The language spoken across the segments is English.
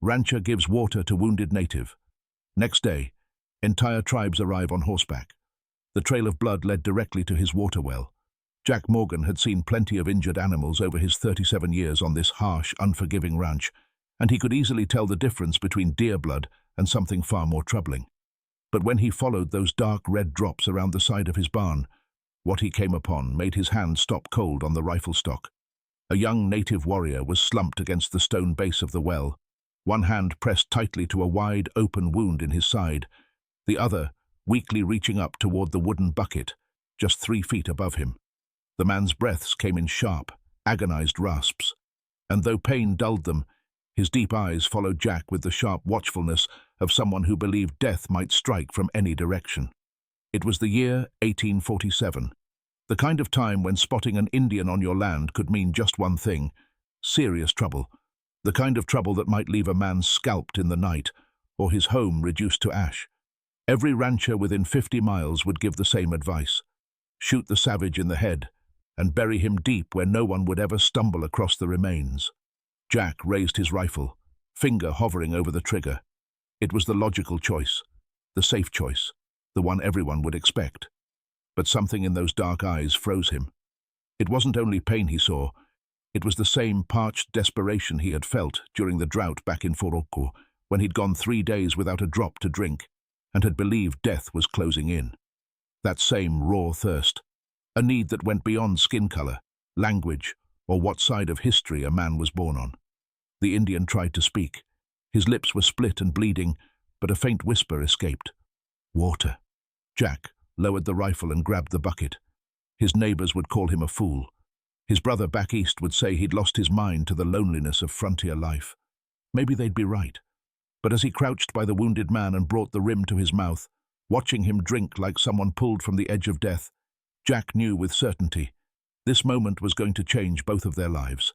Rancher gives water to wounded native. Next day, entire tribes arrive on horseback. The trail of blood led directly to his water well. Jack Morgan had seen plenty of injured animals over his 37 years on this harsh, unforgiving ranch, and he could easily tell the difference between deer blood and something far more troubling. But when he followed those dark red drops around the side of his barn, what he came upon made his hand stop cold on the rifle stock. A young native warrior was slumped against the stone base of the well, one hand pressed tightly to a wide, open wound in his side, the other weakly reaching up toward the wooden bucket, just 3 feet above him. The man's breaths came in sharp, agonized rasps, and though pain dulled them, his deep eyes followed Jack with the sharp watchfulness of someone who believed death might strike from any direction. It was the year 1847, the kind of time when spotting an Indian on your land could mean just one thing: serious trouble, the kind of trouble that might leave a man scalped in the night or his home reduced to ash. Every rancher within 50 miles would give the same advice: shoot the savage in the head and bury him deep where no one would ever stumble across the remains. Jack raised his rifle, finger hovering over the trigger. It was the logical choice, the safe choice, the one everyone would expect. But something in those dark eyes froze him. It wasn't only pain he saw, it was the same parched desperation he had felt during the drought back in Orphan, when he'd gone 3 days without a drop to drink and had believed death was closing in. That same raw thirst, a need that went beyond skin color, language, or what side of history a man was born on. The Indian tried to speak. His lips were split and bleeding, but a faint whisper escaped. Water. Jack lowered the rifle and grabbed the bucket. His neighbors would call him a fool. His brother back east would say he'd lost his mind to the loneliness of frontier life. Maybe they'd be right. But as he crouched by the wounded man and brought the rim to his mouth, watching him drink like someone pulled from the edge of death, Jack knew with certainty this moment was going to change both of their lives.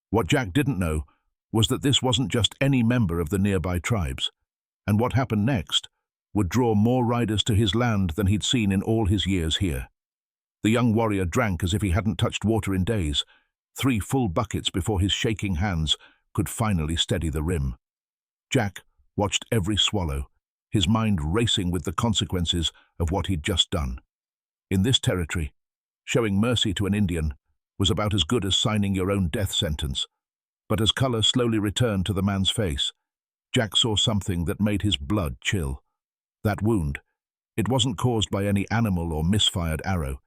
What Jack didn't know was that this wasn't just any member of the nearby tribes, and what happened next would draw more riders to his land than he'd seen in all his years here. The young warrior drank as if he hadn't touched water in days, 3 full buckets before his shaking hands could finally steady the rim. Jack watched every swallow, his mind racing with the consequences of what he'd just done. In this territory, showing mercy to an Indian was about as good as signing your own death sentence. But as color slowly returned to the man's face, Jack saw something that made his blood chill. That wound, it wasn't caused by any animal or misfired arrow.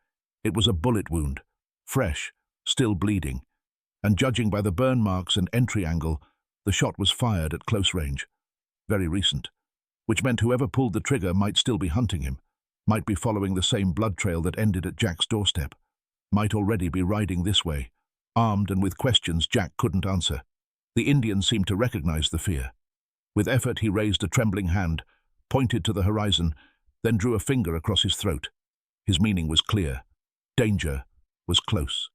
It was a bullet wound, fresh, still bleeding, and judging by the burn marks and entry angle, the shot was fired at close range. Very recent, which meant whoever pulled the trigger might still be hunting him, might be following the same blood trail that ended at Jack's doorstep, might already be riding this way, armed and with questions Jack couldn't answer. The Indian seemed to recognize the fear. With effort he raised a trembling hand, pointed to the horizon, then drew a finger across his throat. His meaning was clear. Danger was close.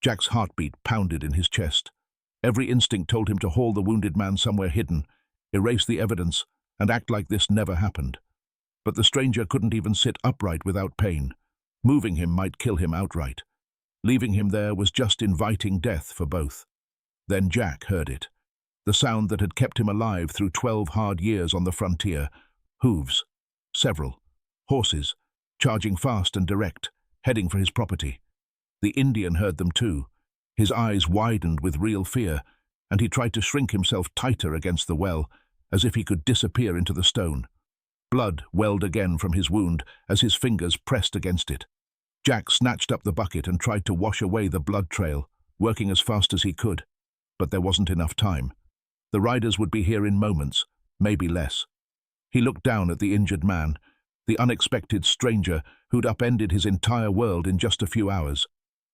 Jack's heartbeat pounded in his chest. Every instinct told him to haul the wounded man somewhere hidden, erase the evidence, and act like this never happened. But the stranger couldn't even sit upright without pain. Moving him might kill him outright. Leaving him there was just inviting death for both. Then Jack heard it. The sound that had kept him alive through 12 hard years on the frontier. Hooves. Several. Horses, charging fast and direct, heading for his property. The Indian heard them too. His eyes widened with real fear, and he tried to shrink himself tighter against the well, as if he could disappear into the stone. Blood welled again from his wound as his fingers pressed against it. Jack snatched up the bucket and tried to wash away the blood trail, working as fast as he could. But there wasn't enough time. The riders would be here in moments, maybe less. He looked down at the injured man, the unexpected stranger who'd upended his entire world in just a few hours.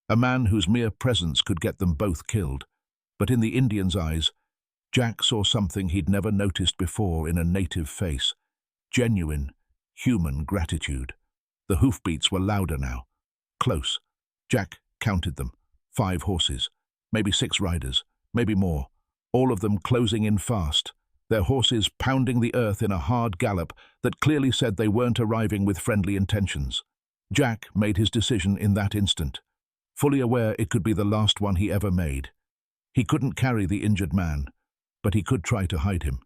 A man whose mere presence could get them both killed. But in the Indian's eyes, Jack saw something he'd never noticed before in a native face. Genuine, human gratitude. The hoofbeats were louder now. Close. Jack counted them. 5 horses. Maybe 6 riders. Maybe more. All of them closing in fast. Their horses pounding the earth in a hard gallop that clearly said they weren't arriving with friendly intentions. Jack made his decision in that instant, fully aware it could be the last one he ever made. He couldn't carry the injured man, but he could try to hide him.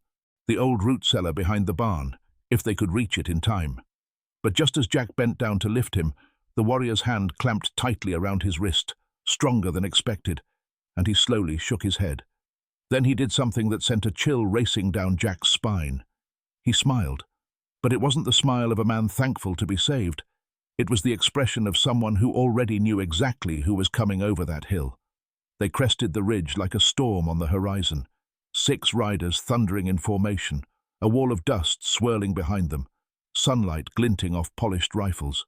The old root cellar behind the barn, if they could reach it in time. But just as Jack bent down to lift him, the warrior's hand clamped tightly around his wrist, stronger than expected, and he slowly shook his head. Then he did something that sent a chill racing down Jack's spine. He smiled, but it wasn't the smile of a man thankful to be saved. It was the expression of someone who already knew exactly who was coming over that hill. They crested the ridge like a storm on the horizon, 6 riders thundering in formation, a wall of dust swirling behind them, sunlight glinting off polished rifles.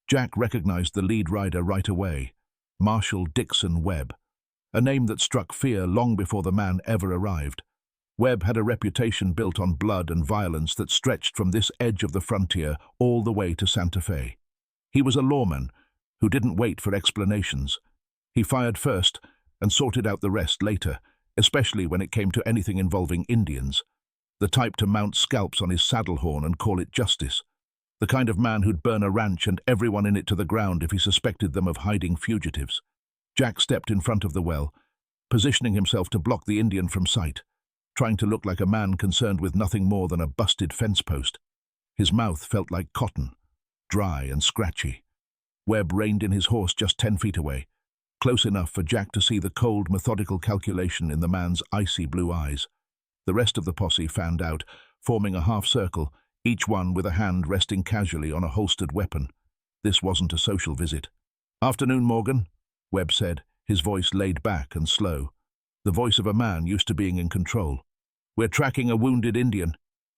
Jack recognized the lead rider right away, Marshal Dixon Webb, a name that struck fear long before the man ever arrived. Webb had a reputation built on blood and violence that stretched from this edge of the frontier all the way to Santa Fe. He was a lawman who didn't wait for explanations. He fired first and sorted out the rest later, especially when it came to anything involving Indians. The type to mount scalps on his saddle horn and call it justice. The kind of man who'd burn a ranch and everyone in it to the ground if he suspected them of hiding fugitives. Jack stepped in front of the well, positioning himself to block the Indian from sight, trying to look like a man concerned with nothing more than a busted fence post. His mouth felt like cotton, dry and scratchy. Webb reined in his horse just 10 feet away, close enough for Jack to see the cold, methodical calculation in the man's icy blue eyes. The rest of the posse fanned out, forming a half circle, each one with a hand resting casually on a holstered weapon. This wasn't a social visit. "Afternoon, Morgan," Webb said, his voice laid back and slow, the voice of a man used to being in control. "We're tracking a wounded Indian.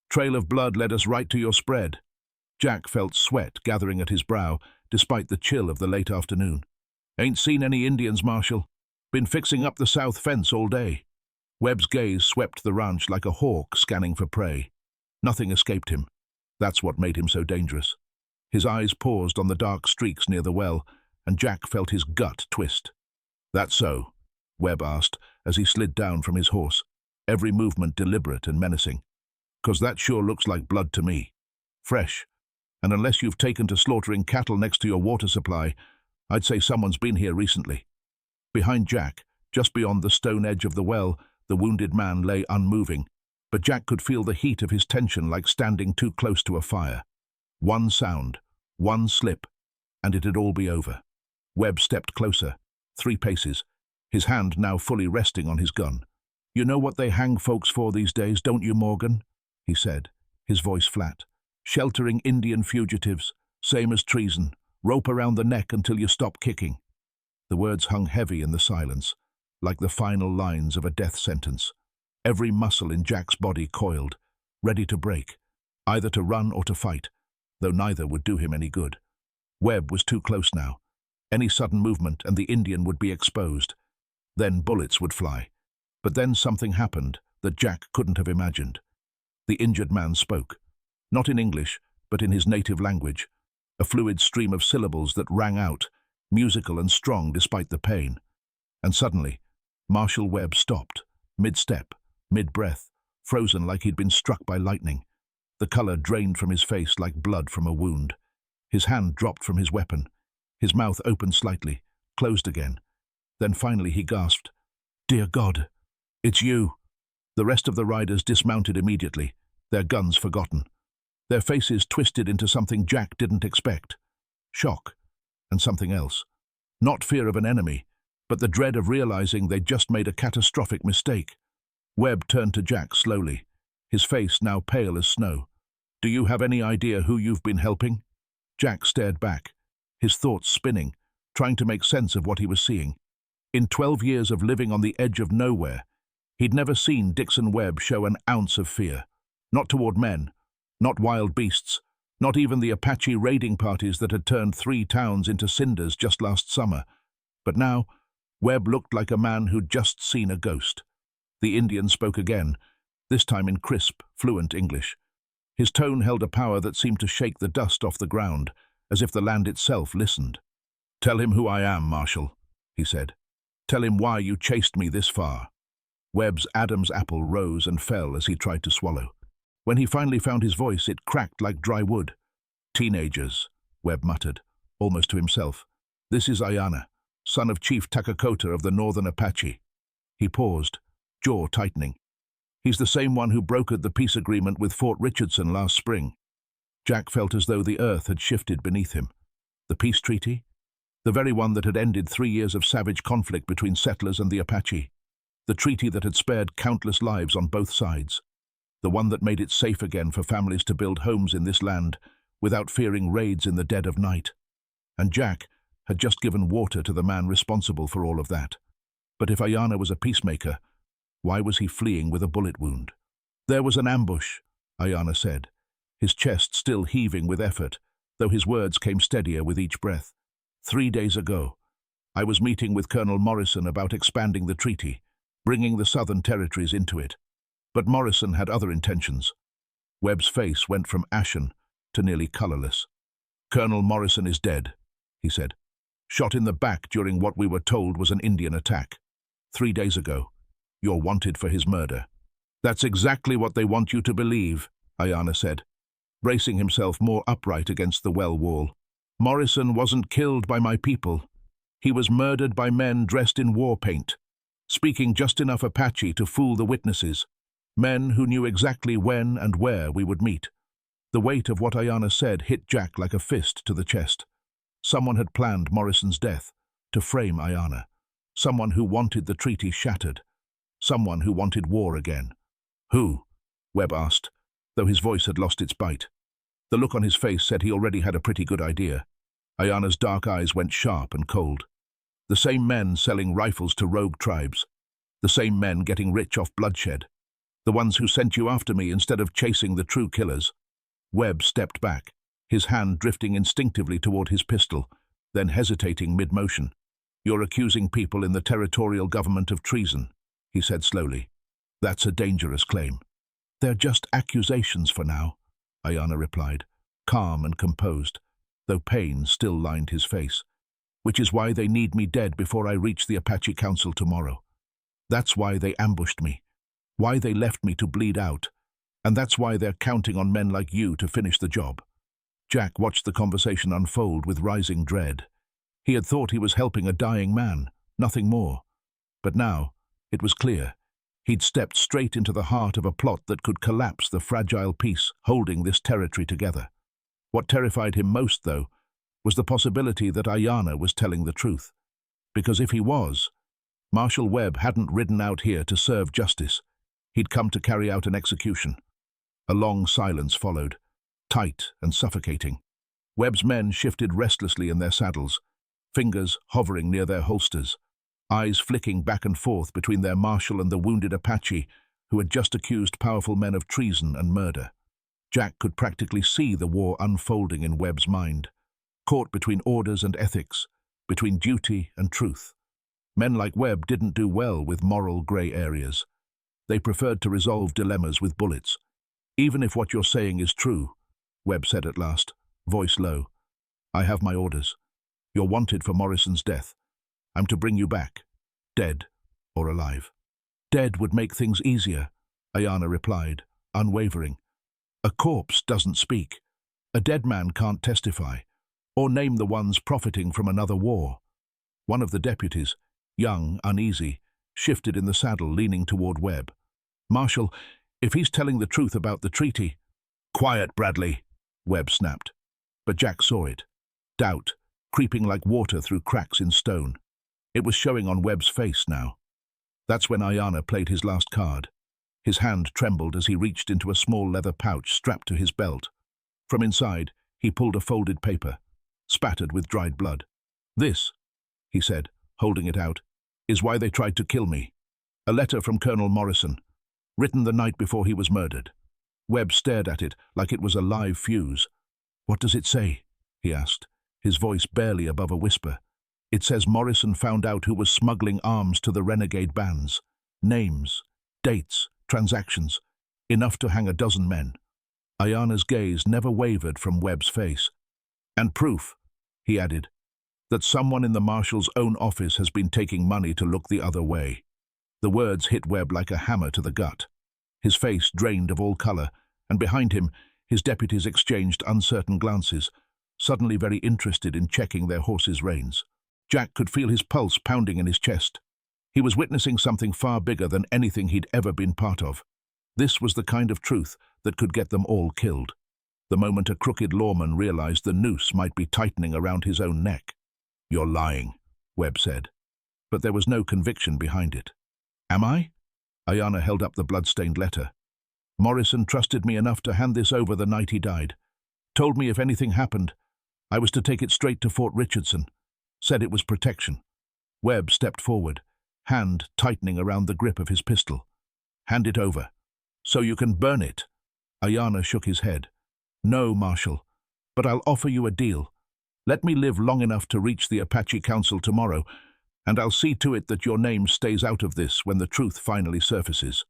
Trail of blood led us right to your spread." Jack felt sweat gathering at his brow, despite the chill of the late afternoon. "Ain't seen any Indians, Marshal. Been fixing up the south fence all day." Webb's gaze swept the ranch like a hawk scanning for prey. Nothing escaped him. That's what made him so dangerous. His eyes paused on the dark streaks near the well, and Jack felt his gut twist. "That so?" Webb asked as he slid down from his horse, every movement deliberate and menacing. "'Cause that sure looks like blood to me. Fresh. And unless you've taken to slaughtering cattle next to your water supply, I'd say someone's been here recently." Behind Jack, just beyond the stone edge of the well, the wounded man lay unmoving, but Jack could feel the heat of his tension like standing too close to a fire. One sound, one slip, and it'd all be over. Webb stepped closer, 3 paces, his hand now fully resting on his gun. "You know what they hang folks for these days, don't you, Morgan?" he said, his voice flat. "Sheltering Indian fugitives, same as treason. Rope around the neck until you stop kicking." The words hung heavy in the silence, like the final lines of a death sentence. Every muscle in Jack's body coiled, ready to break, either to run or to fight, though neither would do him any good. Webb was too close now. Any sudden movement and the Indian would be exposed. Then bullets would fly. But then something happened that Jack couldn't have imagined. The injured man spoke, not in English, but in his native language, a fluid stream of syllables that rang out, musical and strong despite the pain. And suddenly, Marshal Webb stopped, mid-step, mid-breath, frozen like he'd been struck by lightning. The color drained from his face like blood from a wound. His hand dropped from his weapon. His mouth opened slightly, closed again. Then finally he gasped, "Dear God, it's you." The rest of the riders dismounted immediately, their guns forgotten. Their faces twisted into something Jack didn't expect. Shock, and something else. Not fear of an enemy, but the dread of realizing they'd just made a catastrophic mistake. Webb turned to Jack slowly, his face now pale as snow. "Do you have any idea who you've been helping?" Jack stared back, his thoughts spinning, trying to make sense of what he was seeing. In 12 years of living on the edge of nowhere, he'd never seen Dixon Webb show an ounce of fear. Not toward men, not wild beasts, not even the Apache raiding parties that had turned 3 towns into cinders just last summer. But now, Webb looked like a man who'd just seen a ghost. The Indian spoke again, this time in crisp, fluent English. His tone held a power that seemed to shake the dust off the ground, as if the land itself listened. "Tell him who I am, Marshal," he said. "Tell him why you chased me this far." Webb's Adam's apple rose and fell as he tried to swallow. When he finally found his voice, it cracked like dry wood. "Teenagers," Webb muttered, almost to himself. "This is Ayana, son of Chief Takakota of the Northern Apache." He paused, jaw tightening. He's the same one who brokered the peace agreement with Fort Richardson last spring. Jack felt as though the earth had shifted beneath him. The peace treaty? The very one that had ended 3 years of savage conflict between settlers and the Apache. The treaty that had spared countless lives on both sides. The one that made it safe again for families to build homes in this land without fearing raids in the dead of night. And Jack had just given water to the man responsible for all of that. But if Ayana was a peacemaker, why was he fleeing with a bullet wound? There was an ambush, Ayana said, his chest still heaving with effort, though his words came steadier with each breath. 3 days ago, I was meeting with Colonel Morrison about expanding the treaty, bringing the Southern Territories into it. But Morrison had other intentions. Webb's face went from ashen to nearly colorless. Colonel Morrison is dead, he said. Shot in the back during what we were told was an Indian attack. 3 days ago. You're wanted for his murder. That's exactly what they want you to believe, Ayana said, bracing himself more upright against the well wall. Morrison wasn't killed by my people. He was murdered by men dressed in war paint, speaking just enough Apache to fool the witnesses, men who knew exactly when and where we would meet. The weight of what Ayana said hit Jack like a fist to the chest. Someone had planned Morrison's death to frame Ayana. Someone who wanted the treaty shattered. Someone who wanted war again. Who? Webb asked, though his voice had lost its bite. The look on his face said he already had a pretty good idea. Ayana's dark eyes went sharp and cold. The same men selling rifles to rogue tribes. The same men getting rich off bloodshed. The ones who sent you after me instead of chasing the true killers. Webb stepped back, his hand drifting instinctively toward his pistol, then hesitating mid-motion. You're accusing people in the territorial government of treason, he said slowly. That's a dangerous claim. They're just accusations for now, Ayana replied, calm and composed, though pain still lined his face. Which is why they need me dead before I reach the Apache Council tomorrow. That's why they ambushed me, why they left me to bleed out, and that's why they're counting on men like you to finish the job. Jack watched the conversation unfold with rising dread. He had thought he was helping a dying man, nothing more. But now, it was clear. He'd stepped straight into the heart of a plot that could collapse the fragile peace holding this territory together. What terrified him most, though, was the possibility that Ayana was telling the truth. Because if he was, Marshal Webb hadn't ridden out here to serve justice. He'd come to carry out an execution. A long silence followed, tight and suffocating. Webb's men shifted restlessly in their saddles, fingers hovering near their holsters, eyes flicking back and forth between their marshal and the wounded Apache who had just accused powerful men of treason and murder. Jack could practically see the war unfolding in Webb's mind, caught between orders and ethics, between duty and truth. Men like Webb didn't do well with moral grey areas. They preferred to resolve dilemmas with bullets. Even if what you're saying is true, Webb said at last, voice low, I have my orders. You're wanted for Morrison's death. I'm to bring you back, dead or alive. Dead would make things easier, Ayana replied, unwavering. A corpse doesn't speak. A dead man can't testify, or name the ones profiting from another war. One of the deputies, young, uneasy, shifted in the saddle, leaning toward Webb. Marshal, if he's telling the truth about the treaty— Quiet, Bradley, Webb snapped. But Jack saw it. Doubt, creeping like water through cracks in stone. It was showing on Webb's face now. That's when Ayana played his last card. His hand trembled as he reached into a small leather pouch strapped to his belt. From inside, he pulled a folded paper, spattered with dried blood. This, he said, holding it out, is why they tried to kill me. A letter from Colonel Morrison, written the night before he was murdered. Webb stared at it like it was a live fuse. What does it say? He asked, his voice barely above a whisper. It says Morrison found out who was smuggling arms to the renegade bands. Names, dates, transactions, enough to hang a dozen men. Ayana's gaze never wavered from Webb's face. And proof, he added, that someone in the marshal's own office has been taking money to look the other way. The words hit Webb like a hammer to the gut. His face drained of all color, and behind him, his deputies exchanged uncertain glances, suddenly very interested in checking their horses' reins. Jack could feel his pulse pounding in his chest. He was witnessing something far bigger than anything he'd ever been part of. This was the kind of truth that could get them all killed. The moment a crooked lawman realized the noose might be tightening around his own neck. "You're lying," Webb said. But there was no conviction behind it. "Am I?" Ayanna held up the blood-stained letter. "Morrison trusted me enough to hand this over the night he died. Told me if anything happened, I was to take it straight to Fort Richardson. Said it was protection." Webb stepped forward, hand tightening around the grip of his pistol. "Hand it over. So you can burn it." Ayanna shook his head. "No, Marshal, but I'll offer you a deal. Let me live long enough to reach the Apache Council tomorrow, and I'll see to it that your name stays out of this when the truth finally surfaces."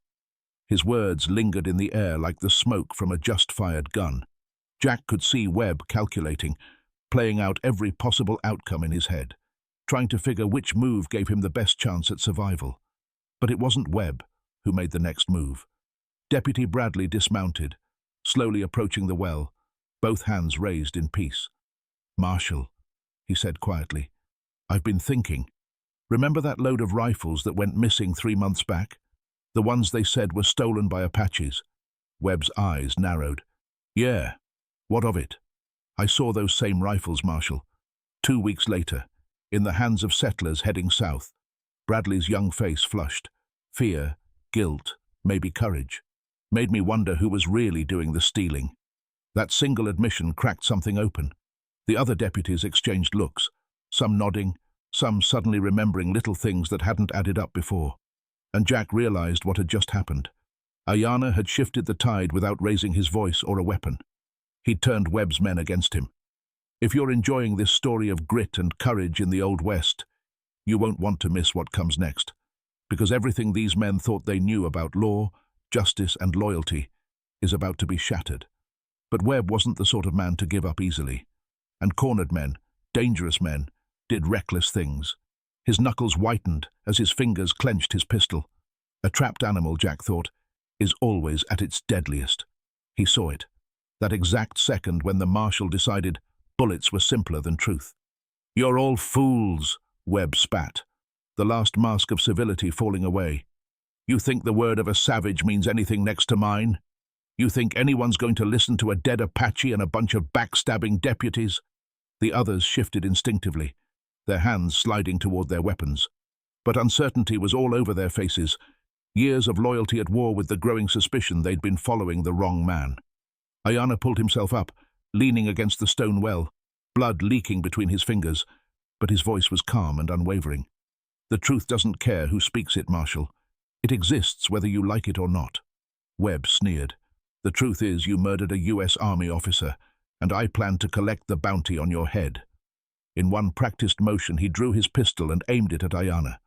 His words lingered in the air like the smoke from a just-fired gun. Jack could see Webb calculating, playing out every possible outcome in his head, trying to figure which move gave him the best chance at survival. But it wasn't Webb who made the next move. Deputy Bradley dismounted, slowly approaching the well, both hands raised in peace. "Marshal," he said quietly, "I've been thinking. Remember that load of rifles that went missing 3 months back? The ones they said were stolen by Apaches?" Webb's eyes narrowed. "Yeah. What of it?" "I saw those same rifles, Marshal. 2 weeks later, in the hands of settlers heading south." Bradley's young face flushed. Fear, guilt, maybe courage. Made me wonder who was really doing the stealing. That single admission cracked something open. The other deputies exchanged looks, some nodding, some suddenly remembering little things that hadn't added up before. And Jack realized what had just happened. Ayanna had shifted the tide without raising his voice or a weapon. He'd turned Webb's men against him. If you're enjoying this story of grit and courage in the Old West, you won't want to miss what comes next, because everything these men thought they knew about law, justice, and loyalty is about to be shattered. But Webb wasn't the sort of man to give up easily. And cornered men, dangerous men, did reckless things. His knuckles whitened as his fingers clenched his pistol. A trapped animal, Jack thought, is always at its deadliest. He saw it, that exact second when the marshal decided bullets were simpler than truth. "You're all fools," Webb spat, the last mask of civility falling away. "You think the word of a savage means anything next to mine? You think anyone's going to listen to a dead Apache and a bunch of backstabbing deputies?" The others shifted instinctively, their hands sliding toward their weapons. But uncertainty was all over their faces, years of loyalty at war with the growing suspicion they'd been following the wrong man. Ayanna pulled himself up, leaning against the stone well, blood leaking between his fingers, but his voice was calm and unwavering. "The truth doesn't care who speaks it, Marshal. It exists whether you like it or not." Webb sneered. "The truth is you murdered a U.S. Army officer, and I plan to collect the bounty on your head." In one practiced motion, he drew his pistol and aimed it at Ayanna.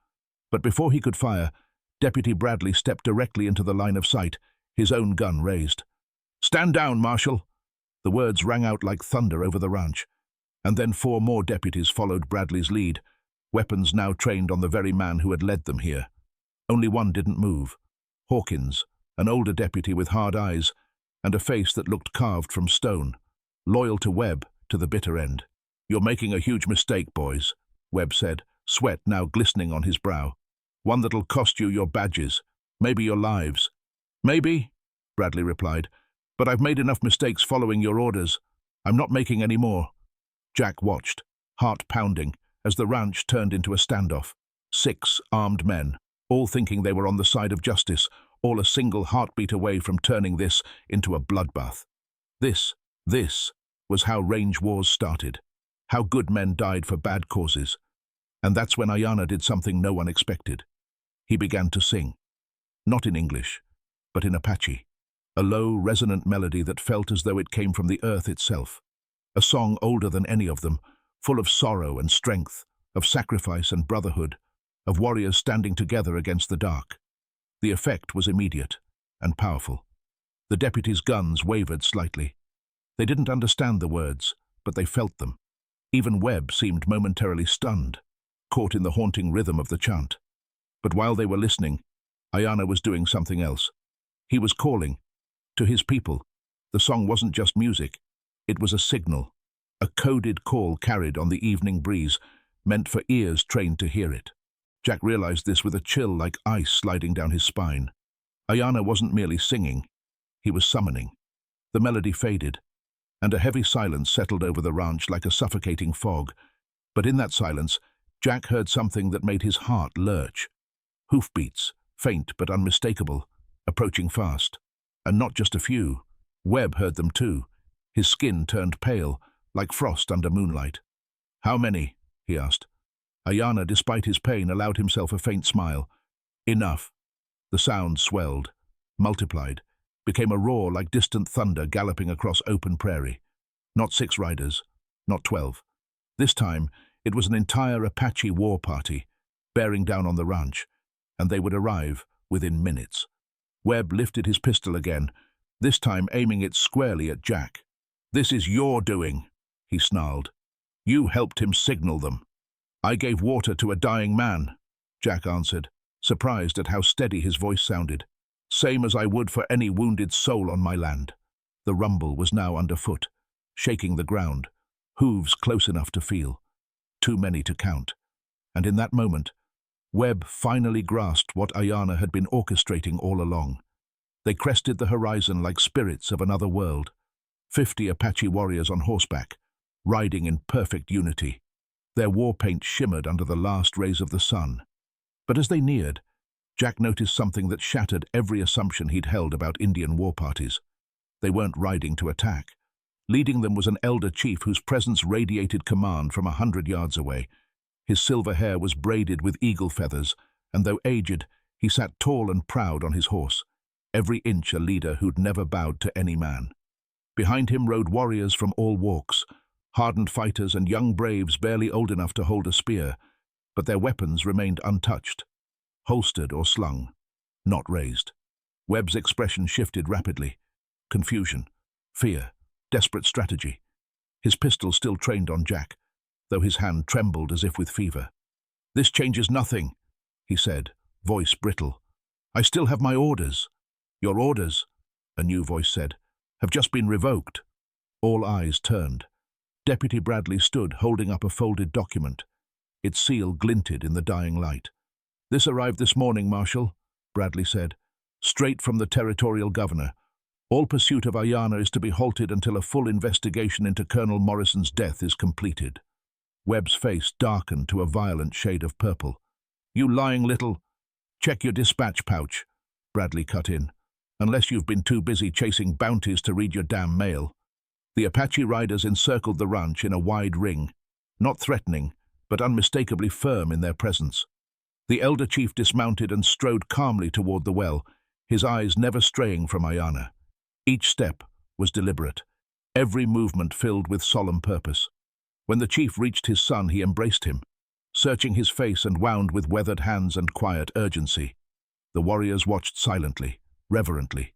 But before he could fire, Deputy Bradley stepped directly into the line of sight, his own gun raised. "Stand down, Marshal!" The words rang out like thunder over the ranch, and then 4 more deputies followed Bradley's lead, weapons now trained on the very man who had led them here. Only one didn't move. Hawkins, an older deputy with hard eyes and a face that looked carved from stone, loyal to Webb to the bitter end. "You're making a huge mistake, boys," Webb said, sweat now glistening on his brow. "One that'll cost you your badges, maybe your lives." "Maybe," Bradley replied, "but I've made enough mistakes following your orders. I'm not making any more." Jack watched, heart pounding, as the ranch turned into a standoff. 6 armed men, all thinking they were on the side of justice, all a single heartbeat away from turning this into a bloodbath. This was how range wars started, how good men died for bad causes. And that's when Ayanna did something no one expected. He began to sing. Not in English, but in Apache. A low, resonant melody that felt as though it came from the earth itself. A song older than any of them, full of sorrow and strength, of sacrifice and brotherhood, of warriors standing together against the dark. The effect was immediate and powerful. The deputies' guns wavered slightly. They didn't understand the words, but they felt them. Even Webb seemed momentarily stunned, caught in the haunting rhythm of the chant. But while they were listening, Ayanna was doing something else. He was calling. To his people, the song wasn't just music. It was a signal, a coded call carried on the evening breeze, meant for ears trained to hear it. Jack realized this with a chill like ice sliding down his spine. Ayana wasn't merely singing, he was summoning. The melody faded, and a heavy silence settled over the ranch like a suffocating fog. But in that silence, Jack heard something that made his heart lurch. Hoofbeats, faint but unmistakable, approaching fast. And not just a few. Webb heard them too. His skin turned pale, like frost under moonlight. "How many?" he asked. Ayana, despite his pain, allowed himself a faint smile. "Enough." The sound swelled, multiplied, became a roar like distant thunder galloping across open prairie. Not 6 riders, not 12. This time, it was an entire Apache war party, bearing down on the ranch, and they would arrive within minutes. Webb lifted his pistol again, this time aiming it squarely at Jack. "This is your doing," he snarled. "You helped him signal them." "I gave water to a dying man," Jack answered, surprised at how steady his voice sounded. "Same as I would for any wounded soul on my land." The rumble was now underfoot, shaking the ground, hooves close enough to feel, too many to count. And in that moment, Webb finally grasped what Ayana had been orchestrating all along. They crested the horizon like spirits of another world, 50 Apache warriors on horseback, riding in perfect unity. Their war paint shimmered under the last rays of the sun. But as they neared, Jack noticed something that shattered every assumption he'd held about Indian war parties. They weren't riding to attack. Leading them was an elder chief whose presence radiated command from 100 yards away. His silver hair was braided with eagle feathers, and though aged, he sat tall and proud on his horse, every inch a leader who'd never bowed to any man. Behind him rode warriors from all walks, hardened fighters and young braves barely old enough to hold a spear, but their weapons remained untouched, holstered or slung, not raised. Webb's expression shifted rapidly. Confusion, fear, desperate strategy. His pistol still trained on Jack, though his hand trembled as if with fever. "This changes nothing," he said, voice brittle. "I still have my orders." "Your orders," a new voice said, "have just been revoked." All eyes turned. Deputy Bradley stood holding up a folded document. Its seal glinted in the dying light. "This arrived this morning, Marshal," Bradley said, "straight from the territorial governor. All pursuit of Ayana is to be halted until a full investigation into Colonel Morrison's death is completed." Webb's face darkened to a violent shade of purple. "You lying little—" "Check your dispatch pouch," Bradley cut in, "unless you've been too busy chasing bounties to read your damn mail." The Apache riders encircled the ranch in a wide ring, not threatening, but unmistakably firm in their presence. The elder chief dismounted and strode calmly toward the well, his eyes never straying from Ayana. Each step was deliberate, every movement filled with solemn purpose. When the chief reached his son, he embraced him, searching his face and wound with weathered hands and quiet urgency. The warriors watched silently, reverently.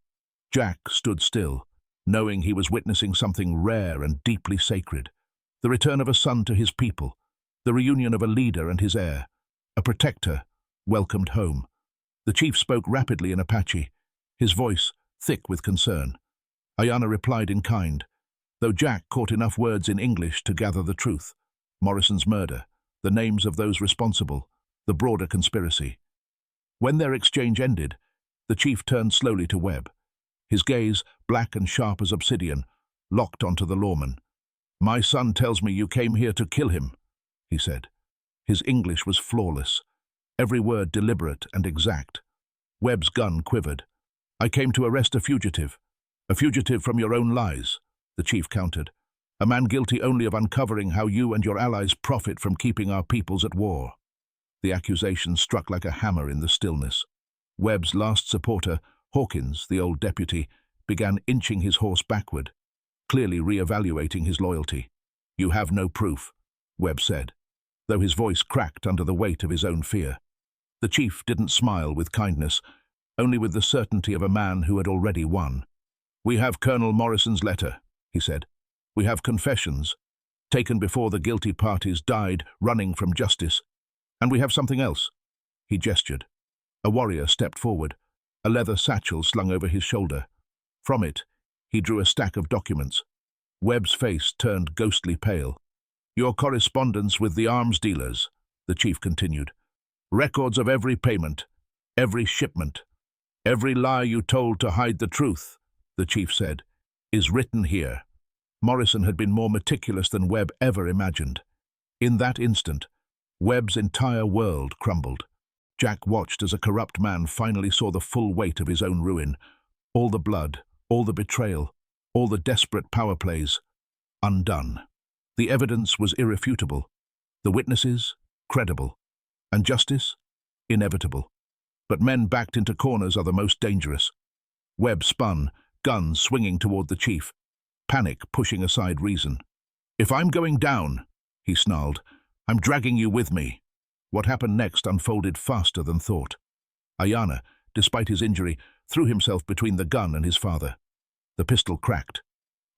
Jack stood still, knowing he was witnessing something rare and deeply sacred. The return of a son to his people, the reunion of a leader and his heir, a protector welcomed home. The chief spoke rapidly in Apache, his voice thick with concern. Ayana replied in kind, though Jack caught enough words in English to gather the truth. Morrison's murder, the names of those responsible, the broader conspiracy. When their exchange ended, the chief turned slowly to Webb, his gaze, black and sharp as obsidian, locked onto the lawman. "My son tells me you came here to kill him," he said. His English was flawless, every word deliberate and exact. Webb's gun quivered. "I came to arrest a fugitive from your own lies," the chief countered. "A man guilty only of uncovering how you and your allies profit from keeping our peoples at war." The accusation struck like a hammer in the stillness. Webb's last supporter, Hawkins, the old deputy, began inching his horse backward, clearly re-evaluating his loyalty. "You have no proof," Webb said, though his voice cracked under the weight of his own fear. The chief didn't smile with kindness, only with the certainty of a man who had already won. "We have Colonel Morrison's letter," he said. "We have confessions, taken before the guilty parties died running from justice. And we have something else." He gestured. A warrior stepped forward, a leather satchel slung over his shoulder. From it, he drew a stack of documents. Webb's face turned ghostly pale. "Your correspondence with the arms dealers," the chief continued. "Records of every payment, every shipment. "Every lie you told to hide the truth," the chief said, "is written here." Morrison had been more meticulous than Webb ever imagined. In that instant, Webb's entire world crumbled. Jack watched as a corrupt man finally saw the full weight of his own ruin. All the blood, all the betrayal, all the desperate power plays, undone. The evidence was irrefutable. The witnesses, credible. And justice, inevitable. But men backed into corners are the most dangerous. Webb spun, gun swinging toward the chief, panic pushing aside reason. "If I'm going down," he snarled, "I'm dragging you with me." What happened next unfolded faster than thought. Ayana, despite his injury, threw himself between the gun and his father. The pistol cracked.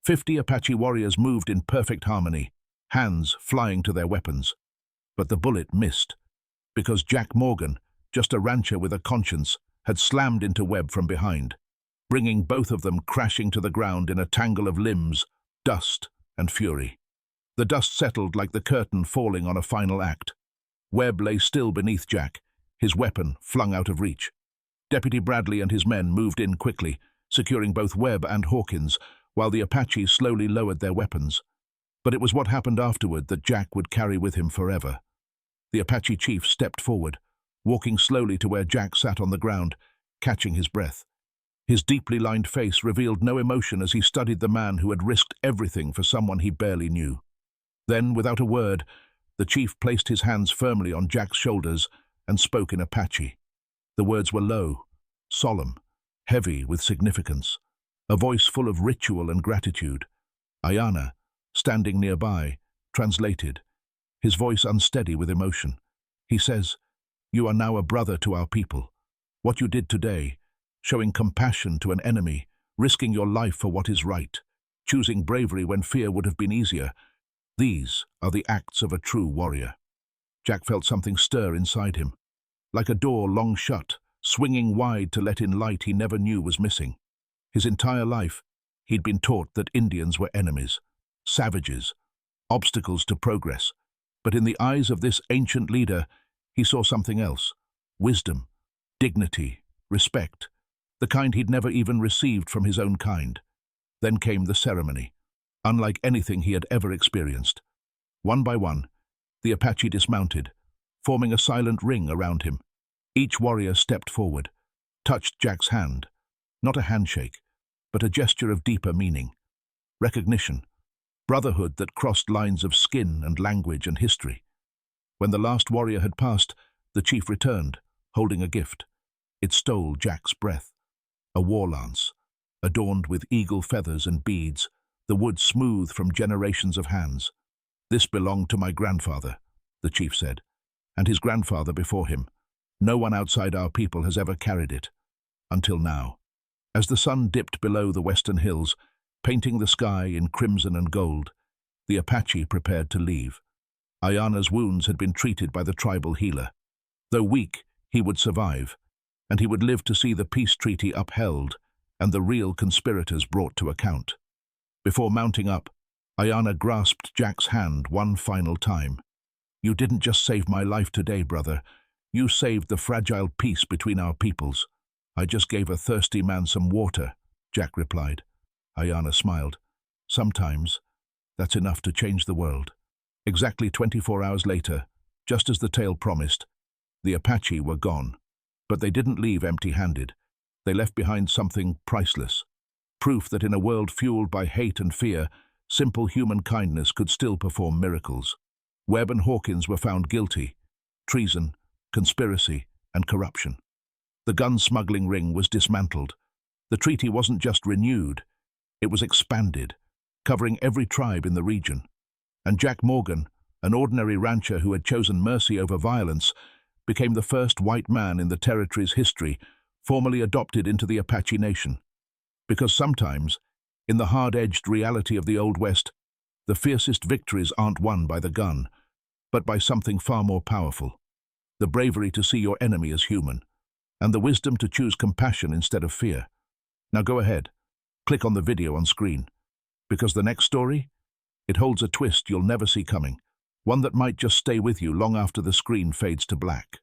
50 Apache warriors moved in perfect harmony, hands flying to their weapons. But the bullet missed, because Jack Morgan, just a rancher with a conscience, had slammed into Webb from behind, bringing both of them crashing to the ground in a tangle of limbs, dust, and fury. The dust settled like the curtain falling on a final act. Webb lay still beneath Jack, his weapon flung out of reach. Deputy Bradley and his men moved in quickly, securing both Webb and Hawkins, while the Apaches slowly lowered their weapons. But it was what happened afterward that Jack would carry with him forever. The Apache chief stepped forward, walking slowly to where Jack sat on the ground, catching his breath. His deeply lined face revealed no emotion as he studied the man who had risked everything for someone he barely knew. Then, without a word, the chief placed his hands firmly on Jack's shoulders and spoke in Apache. The words were low, solemn, heavy with significance, a voice full of ritual and gratitude. Ayana, standing nearby, translated, his voice unsteady with emotion. He says, "You are now a brother to our people. What you did today, showing compassion to an enemy, risking your life for what is right, choosing bravery when fear would have been easier, these are the acts of a true warrior." Jack felt something stir inside him, like a door long shut, swinging wide to let in light he never knew was missing. His entire life, he'd been taught that Indians were enemies, savages, obstacles to progress. But in the eyes of this ancient leader, he saw something else: wisdom, dignity, respect, the kind he'd never even received from his own kind. Then came the ceremony, unlike anything he had ever experienced. One by one, the Apache dismounted, forming a silent ring around him. Each warrior stepped forward, touched Jack's hand, not a handshake, but a gesture of deeper meaning. Recognition, brotherhood that crossed lines of skin and language and history. When the last warrior had passed, the chief returned, holding a gift. It stole Jack's breath. A war lance, adorned with eagle feathers and beads, the wood smooth from generations of hands. "This belonged to my grandfather," the chief said, "and his grandfather before him. No one outside our people has ever carried it. Until now." As the sun dipped below the western hills, painting the sky in crimson and gold, the Apache prepared to leave. Ayana's wounds had been treated by the tribal healer. Though weak, he would survive, and he would live to see the peace treaty upheld and the real conspirators brought to account. Before mounting up, Ayana grasped Jack's hand one final time. "You didn't just save my life today, brother. You saved the fragile peace between our peoples." "I just gave a thirsty man some water," Jack replied. Ayana smiled. "Sometimes, that's enough to change the world." Exactly 24 hours later, just as the tale promised, the Apache were gone. But they didn't leave empty-handed. They left behind something priceless. Proof that in a world fueled by hate and fear, simple human kindness could still perform miracles. Webb and Hawkins were found guilty: treason, conspiracy, and corruption. The gun-smuggling ring was dismantled. The treaty wasn't just renewed, it was expanded, covering every tribe in the region. And Jack Morgan, an ordinary rancher who had chosen mercy over violence, became the first white man in the territory's history formally adopted into the Apache Nation. Because sometimes, in the hard-edged reality of the Old West, the fiercest victories aren't won by the gun, but by something far more powerful: the bravery to see your enemy as human, and the wisdom to choose compassion instead of fear. Now go ahead, click on the video on screen, because the next story, it holds a twist you'll never see coming, one that might just stay with you long after the screen fades to black.